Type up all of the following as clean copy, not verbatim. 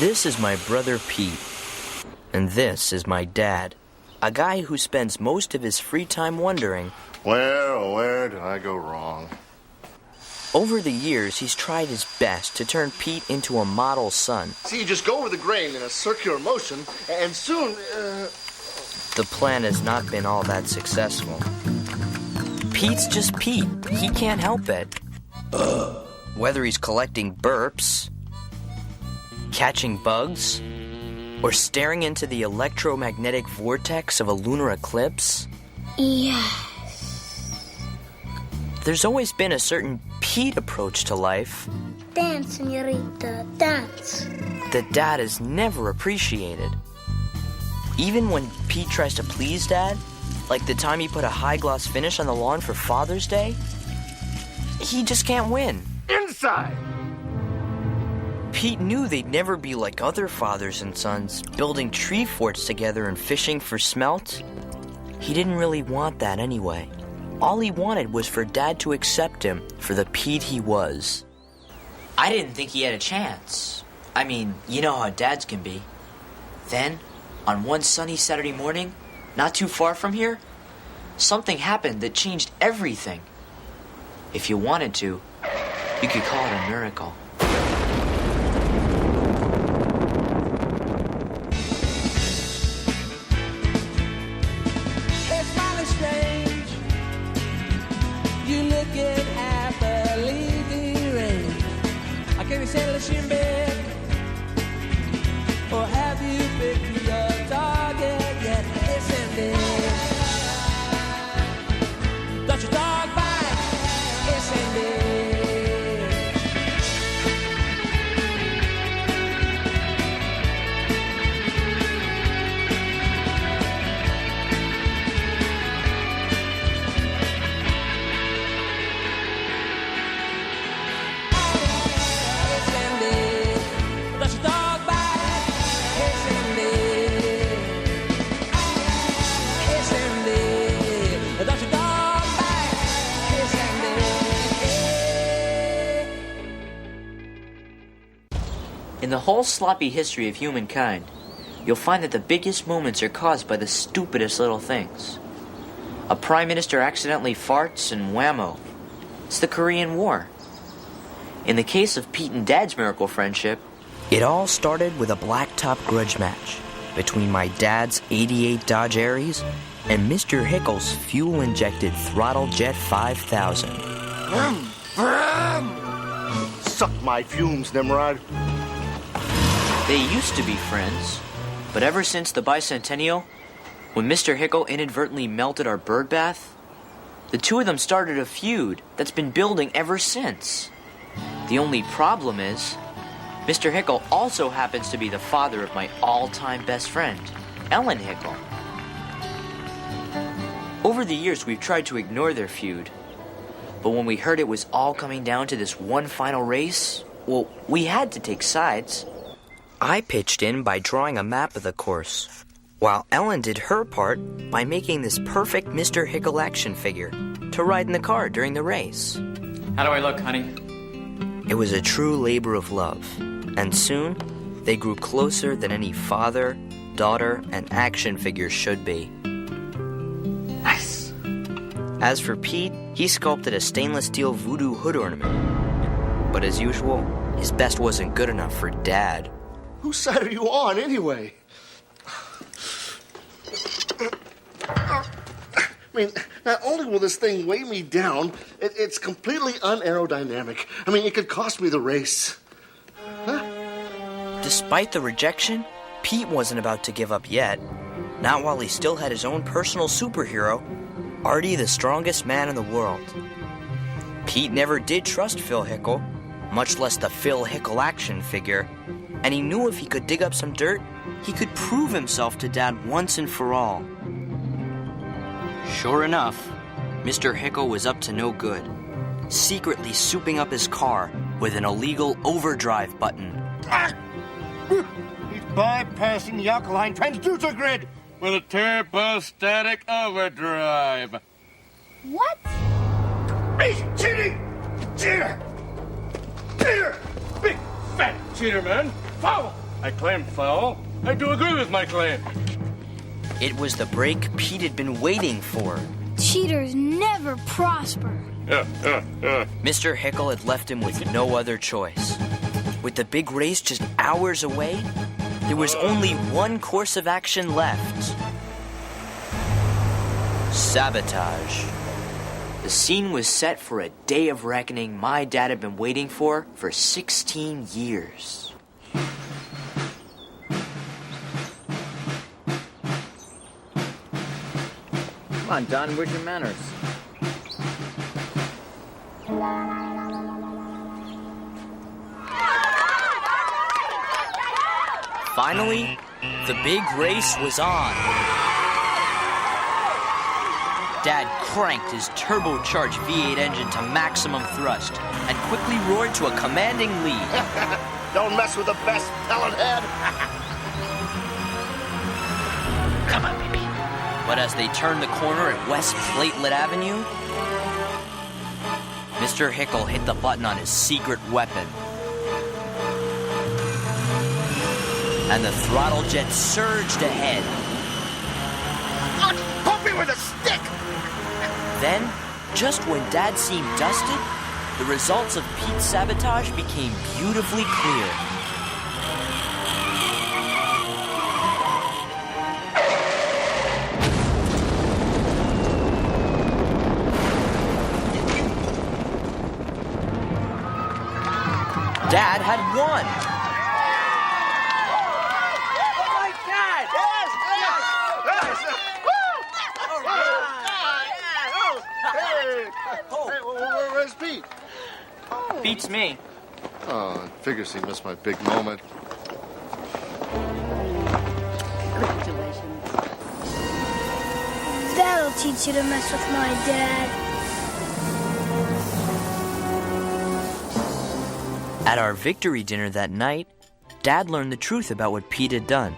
This is my brother Pete, and this is my dad, a guy who spends most of his free time wondering, well, where did I go wrong? Over the years, he's tried his best to turn Pete into a model son. See, you just go over the grain in a circular motion, and soon, The plan has not been all that successful. Pete's just Pete. He can't help it. Whether he's collecting burps, catching bugs, or staring into the electromagnetic vortex of a lunar eclipse. Yes. There's always been a certain Pete approach to life. Dance, senorita, dance. That Dad has never appreciated. Even when Pete tries to please Dad, like the time he put a high-gloss finish on the lawn for Father's Day, he just can't win. inside! Pete knew they'd never be like other fathers and sons, building tree forts together and fishing for smelt. He didn't really want that anyway. All he wanted was for Dad to accept him for the Pete he was. I didn't think he had a chance. I mean, you know how dads can be. Then, on one sunny Saturday morning, not too far from here, something happened that changed everything. If you wanted to, you could call it a miracle. It's mighty strange. You looking happily deranged. Can you settle the shin bed? Or have you picked your target yet? Listen, dear. Don't your dog bite? Listen, dear. In the whole sloppy history of humankind, you'll find that the biggest moments are caused by the stupidest little things. A prime minister accidentally farts and whammo. It's the Korean War. In the case of Pete and Dad's miracle friendship, It all started with a blacktop grudge match between my dad's '88 Dodge Aries and Mr. Hickle's fuel-injected throttle jet 5000. Vroom, vroom. Suck my fumes, Nimrod. they used to be friends, but ever since the bicentennial, when Mr. Hickle inadvertently melted our bird bath, the two of them started a feud that's been building ever since. The only problem is, Mr. Hickle also happens to be the father of my all-time best friend, Ellen Hickle. Over the years, we've tried to ignore their feud, but when we heard it was all coming down to this one final race, well, we had to take sides. I pitched in by drawing a map of the course, while Ellen did her part by making this perfect Mr. Hickle action figure to ride in the car during the race. How do I look, honey? It was a true labor of love, and soon they grew closer than any father, daughter, and action figure should be. Nice. As for Pete, he sculpted a stainless steel voodoo hood ornament. But as usual, his best wasn't good enough for Dad. Whose side are you on, anyway? I mean, not only will this thing weigh me down, it's completely unaerodynamic. I mean, it could cost me the race. Despite the rejection, Pete wasn't about to give up yet. Not while he still had his own personal superhero, Artie, the strongest man in the world. Pete never did trust Phil Hickle, much less the Phil Hickle action figure, and he knew if he could dig up some dirt, he could prove himself to Dad once and for all. Sure enough, Mr. Hickle was up to no good, secretly souping up his car with an illegal overdrive button. He's bypassing the alkaline transducer grid with a turbostatic overdrive. What? He's cheating! Cheater! Cheater! Big fat cheater, man! Foul! I claim foul. I do agree with my claim. It was the break Pete had been waiting for. Cheaters never prosper. Mr. Hickle had left him with no other choice. With the big race just hours away, there was only one course of action left. Sabotage. The scene was set for a day of reckoning my dad had been waiting for 16 years. Come on, Don, where's your manners? Finally, the big race was on. Dad cranked his turbocharged V8 engine to maximum thrust and quickly roared to a commanding lead. Don't mess with the best pellet head. Come on, baby. But as they turned the corner at West Platelet Avenue, Mr. Hickle hit the button on his secret weapon. And the throttle jet surged ahead. Poke me with a stick! Then, just when Dad seemed dusted, the results of Pete's sabotage became beautifully clear. Dad had won. Where's Pete? Beats me. Oh, I figures he missed my big moment. That'll teach you to mess with my dad. At our victory dinner that night, Dad learned the truth about what Pete had done.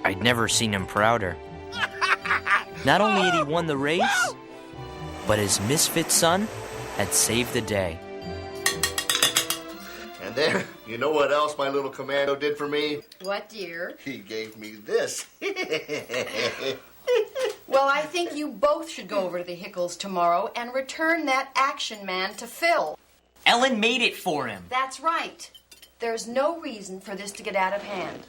I'd never seen him prouder. Not only had he won the race, but his misfit son had saved the day. And there, you know what else my little commando did for me? What, dear? He gave me this. Well, I think you both should go over to the Hickles tomorrow and return that action man to Phil. Ellen made it for him. That's right. There's no reason for this to get out of hand.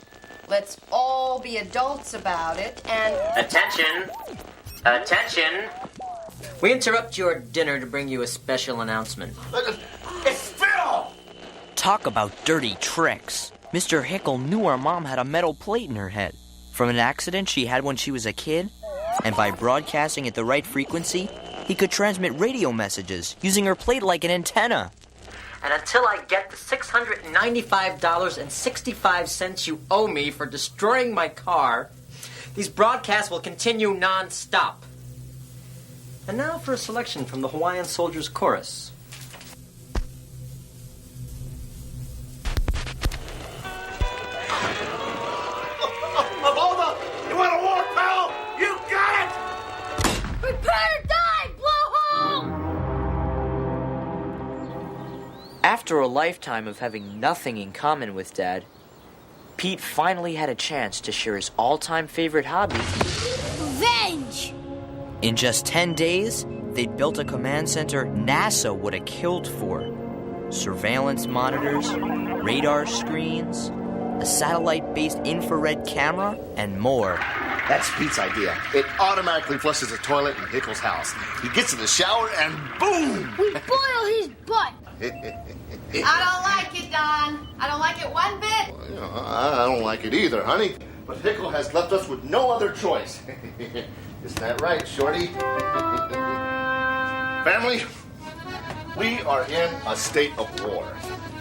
Let's all be adults about it and... Attention! Attention! We interrupt your dinner to bring you a special announcement. It's Phil! Talk about dirty tricks. Mr. Hickle knew our mom had a metal plate in her head from an accident she had when she was a kid, and by broadcasting at the right frequency, he could transmit radio messages using her plate like an antenna. And until I get the $695.65 you owe me for destroying my car, these broadcasts will continue non-stop. And now for a selection from the Hawaiian Soldiers Chorus. Mabova, you want a war, pal? You got it! Prepare to die, blowhole! After a lifetime of having nothing in common with Dad, Pete finally had a chance to share his all-time favorite hobby. Revenge! In just 10 days, they'd built a command center NASA would have killed for. Surveillance monitors, radar screens, a satellite-based infrared camera, and more. That's Pete's idea. It automatically flushes a toilet in Hickle's house. He gets in the shower and boom! We boil his butt! I don't like it, Don. I don't like it one bit. You know, I don't like it either, honey. But Hickle has left us with no other choice. Isn't that right, Shorty? Family, we are in a state of war.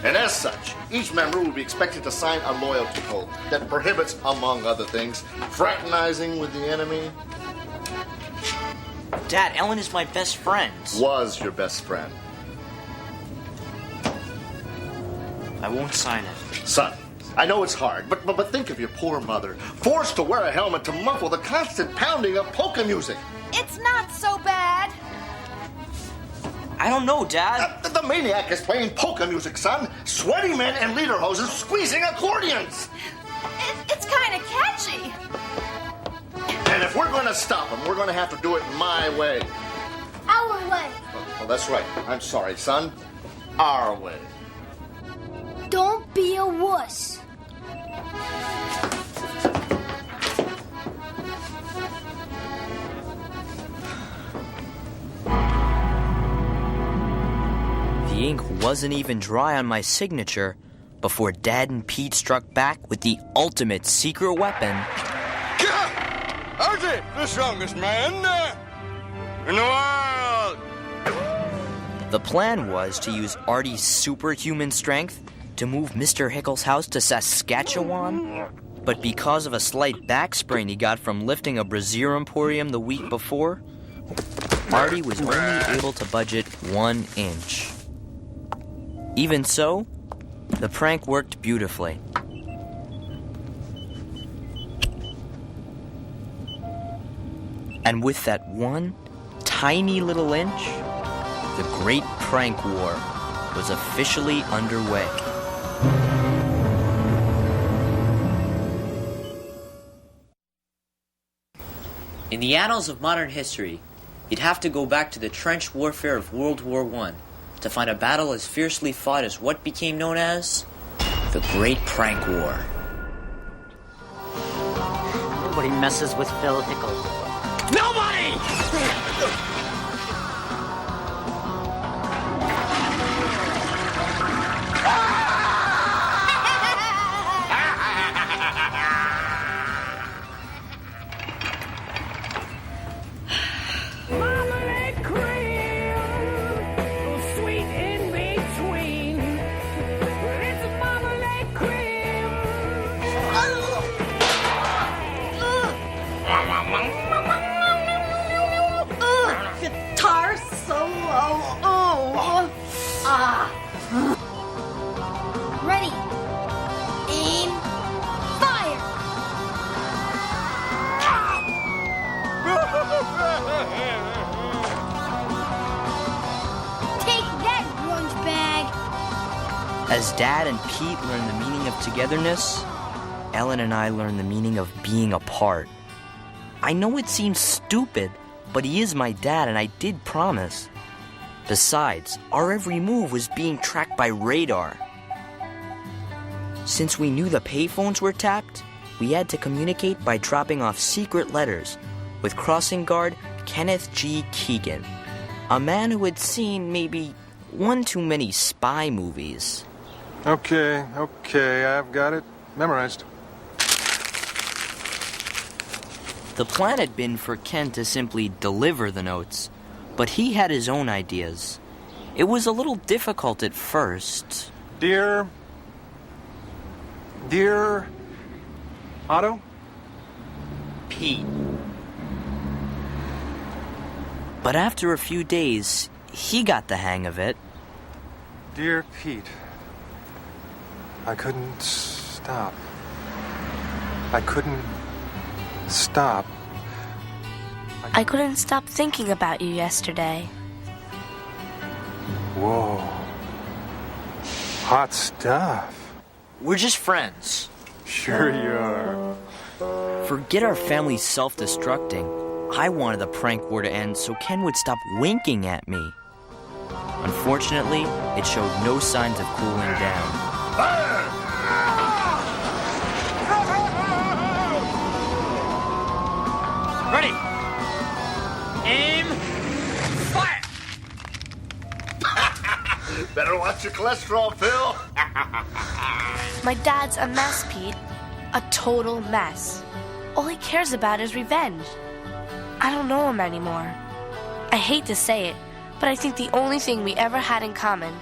And as such, each member will be expected to sign a loyalty code that prohibits, among other things, fraternizing with the enemy. Dad, Ellen is my best friend. Was your best friend. I won't sign it. Son, I know it's hard, but think of your poor mother, forced to wear a helmet to muffle the constant pounding of polka music. It's not so bad. I don't know, Dad. The maniac is playing polka music, son. Sweaty men and lederhosen squeezing accordions. And if we're going to stop him, we're going to have to do it my way. Our way. Oh, that's right. I'm sorry, son. Our way. Don't be a wuss. The ink wasn't even dry on my signature before Dad and Pete struck back with the ultimate secret weapon. Archie, the strongest man in the world. The plan was to use Artie's superhuman strength to move Mr. Hickle's house to Saskatchewan. But because of a slight back sprain he got from lifting a brazier emporium the week before, Artie was only able to budget 1 inch. Even so, the prank worked beautifully. And with that one tiny little inch, the Great Prank War was officially underway. In the annals of modern history, you'd have to go back to the trench warfare of World War I to find a battle as fiercely fought as what became known as the Great Prank War. Nobody messes with Phil Hickle. Nobody! Marmalade cream, sweet in between. It's marmalade cream. Guitar solo. Ready. Aim. Fire. Take that, grunge bag. As Dad and Pete learned the meaning of togetherness, Ellen and I learned the meaning of being apart. I know it seems stupid, but he is my dad and I did promise. Besides, our every move was being tracked by radar. Since we knew the payphones were tapped, we had to communicate by dropping off secret letters with crossing guard Kenneth G. Keegan, a man who had seen maybe one too many spy movies. Okay, I've got it memorized. The plan had been for Ken to simply deliver the notes, but he had his own ideas. It was a little difficult at first. Dear Otto? Pete. But after a few days, he got the hang of it. Dear Pete, I couldn't stop. I couldn't stop thinking about you yesterday. Whoa. Hot stuff. We're just friends. Sure you are. Forget our family self-destructing. I wanted the prank war to end so Ken would stop winking at me. Unfortunately, it showed no signs of cooling down. Ready! Aim! Fire! Better watch your cholesterol, Phil. My dad's a mess, Pete. A total mess. All he cares about is revenge. I don't know him anymore. I hate to say it, but I think the only thing we ever had in common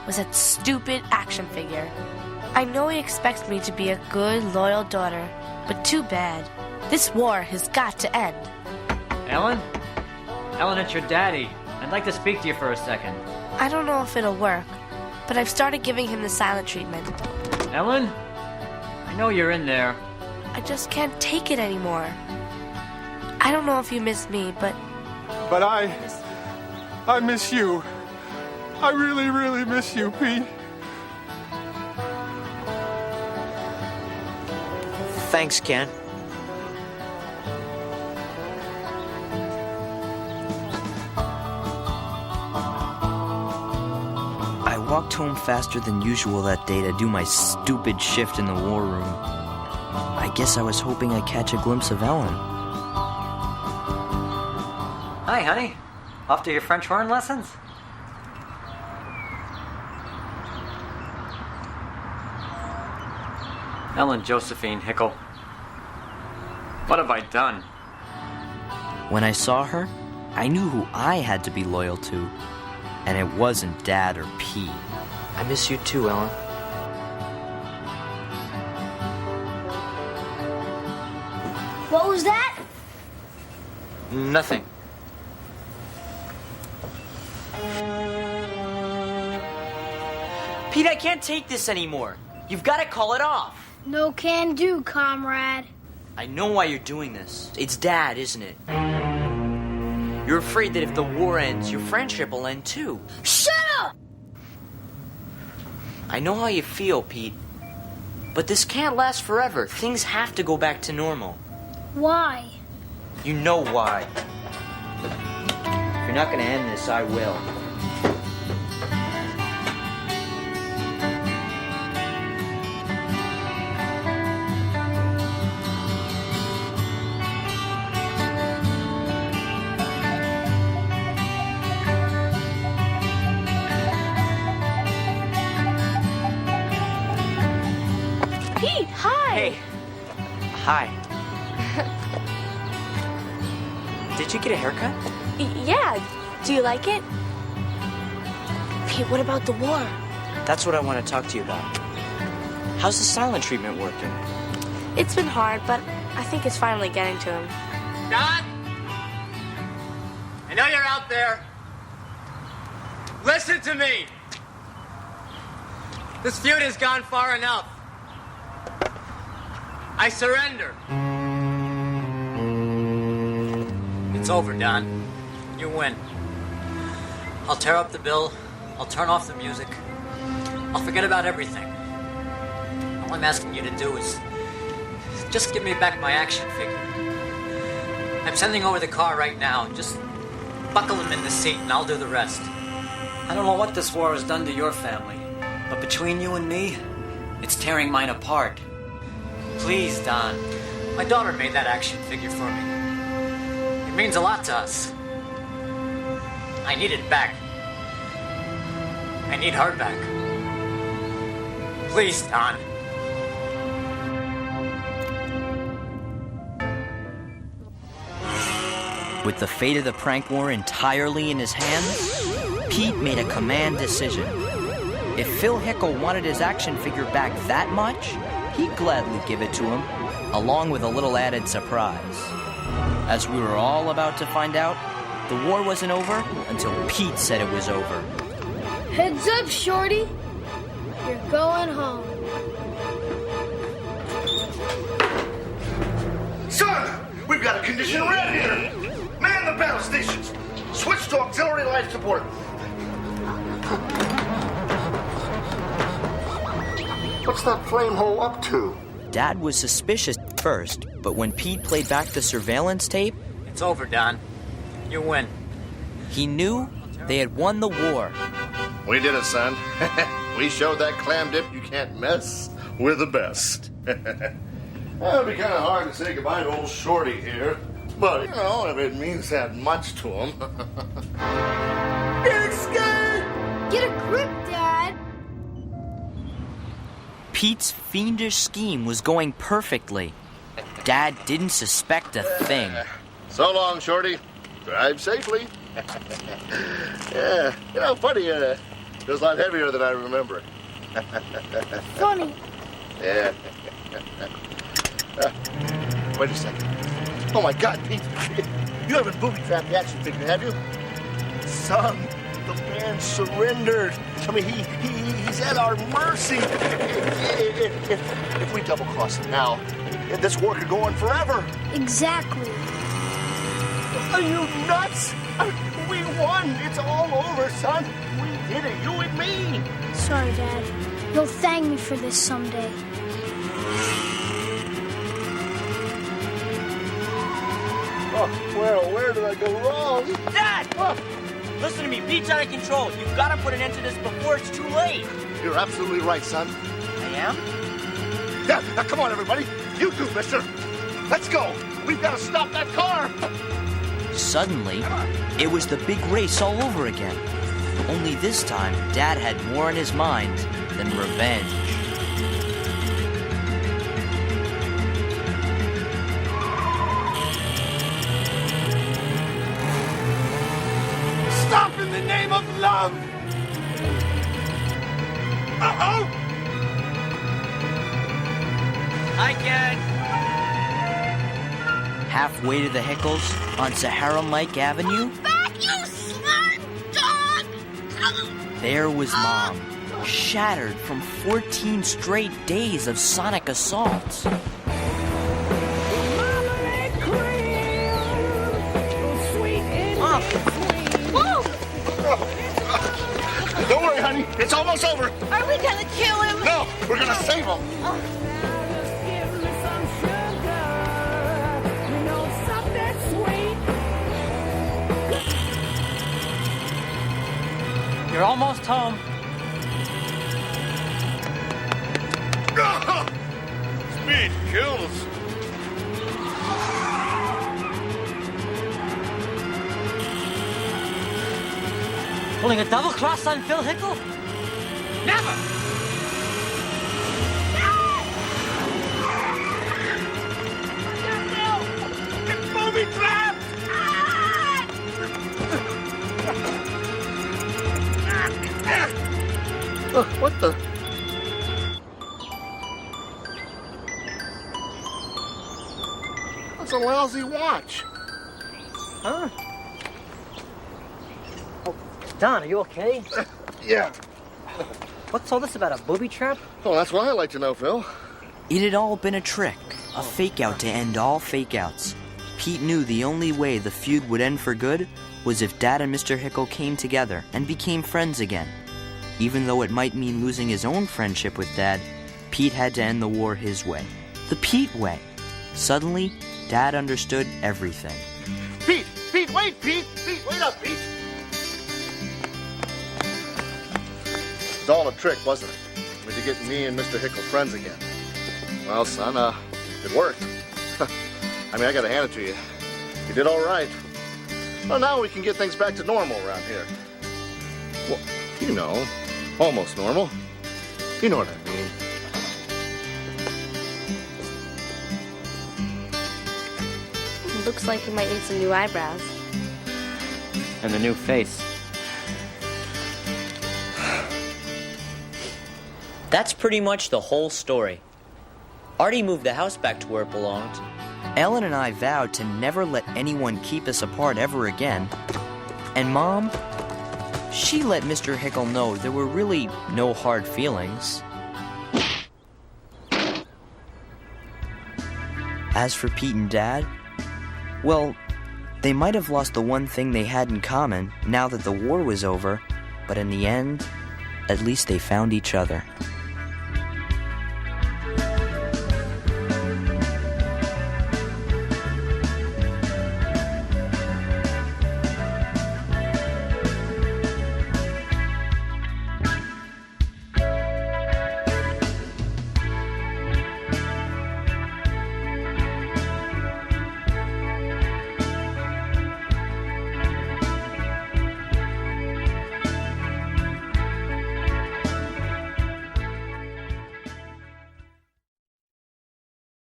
was that stupid action figure. I know he expects me to be a good, loyal daughter, but too bad. This war has got to end. Ellen? Ellen, it's your daddy. I'd like to speak to you for a second. I don't know if it'll work, but I've started giving him the silent treatment. Ellen? I know you're in there. I just can't take it anymore. I don't know if you miss me, but I miss you. I really, really miss you, Pete. Thanks, Ken. walked home faster than usual that day to do my stupid shift in the war room. I guess I was hoping I'd catch a glimpse of Ellen. Hi, honey. Off to your French horn lessons? Ellen Josephine Hickle. What have I done? When I saw her, I knew who I had to be loyal to. And it wasn't Dad or Pete. I miss you too, Ellen. What was that? Nothing. Pete, I can't take this anymore. You've got to call it off. No can do, comrade. I know why you're doing this. It's Dad, isn't it? You're afraid that if the war ends, your friendship will end too. Shut up! I know how you feel, Pete. But this can't last forever. Things have to go back to normal. Why? You know why. If you're not gonna end this, I will. Pete, hi! Hey. Hi. Did you get a haircut? Yeah, do you like it? Pete, what about the war? That's what I want to talk to you about. How's the silent treatment working? It's been hard, but I think it's finally getting to him. Don? I know you're out there. Listen to me. This feud has gone far enough. I surrender. It's over, Don. You win. I'll tear up the bill. I'll turn off the music. I'll forget about everything. All I'm asking you to do is just give me back my action figure. I'm sending over the car right now. Just buckle him in the seat and I'll do the rest. I don't know what this war has done to your family, but between you and me, it's tearing mine apart. Please, Don. My daughter made that action figure for me. It means a lot to us. I need it back. I need her back. Please, Don. With the fate of the prank war entirely in his hands, Pete made a command decision. If Phil Hickle wanted his action figure back that much, he'd gladly give it to him, along with a little added surprise. As we were all about to find out, the war wasn't over until Pete said it was over. Heads up, Shorty. You're going home. Son, we've got a condition red here. Man the battle stations. Switch to auxiliary life support. What's that flame hole up to? Dad was suspicious at first, but when Pete played back the surveillance tape, It's over, Don. You win. he knew they had won the war. We did it, son. We showed that clam dip you can't mess with the best. It'll be kind of hard to say goodbye to old Shorty here. But, you know, if it means that much to him. Get scared! Get a grip, Dad. Pete's fiendish scheme was going perfectly. Dad didn't suspect a thing. So long, Shorty. Drive safely. Yeah, you know, funny, it was a lot heavier than I remember. Funny. Yeah. Wait a second. Oh, my God, Pete. You haven't booby-trapped the action figure, have you? Son, the man surrendered. I mean, he's at our mercy. If we double-cross him now, this war could go on forever. Exactly. Are you nuts? We won. It's all over, son. We did it, you and me. Sorry, Dad. You'll thank me for this someday. Oh, where did I go wrong? Dad! Listen to me. Pete's out of control. You've got to put an end to this before it's too late. You're absolutely right, son. I am? Yeah, now come on, everybody. You too, mister. Let's go. We've got to stop that car. Suddenly, it was the big race all over again. Only this time, Dad had more on his mind than revenge. Stop in the name of love! Uh-oh! I can. Halfway to the Hickles on Sahara Mike Avenue, Back, you smart dog! there was Mom, shattered from 14 straight days of sonic assaults. Don't worry, honey. It's almost over. Are we gonna kill him? No, we're going to save him. You're almost home. Speed kills. Pulling a double cross on Phil Hickle? Never! It's booby trapped! What the? That's a lousy watch. Huh? Oh, Don, are you okay? Yeah. What's all this about, a booby trap? Well, that's what I'd like to know, Phil. It had all been a trick, a fake-out to end all fake-outs. Pete knew the only way the feud would end for good was if Dad and Mr. Hickle came together and became friends again. Even though it might mean losing his own friendship with Dad, Pete had to end the war his way. The Pete way. Suddenly, Dad understood everything. Pete! Pete, wait, Pete! Pete, wait up, Pete! It's all a trick, wasn't it? I mean, to get me and Mr. Hickle friends again. Well, son, it worked. I mean, I gotta hand it to you. You did all right. Well, now we can get things back to normal around here. Well, you know, almost normal. You know what I mean. Looks like you might need some new eyebrows. And a new face. That's pretty much the whole story. Artie moved the house back to where it belonged. Ellen and I vowed to never let anyone keep us apart ever again. And Mom, she let Mr. Hickle know there were really no hard feelings. As for Pete and Dad, well, they might have lost the one thing they had in common now that the war was over, but in the end, at least they found each other.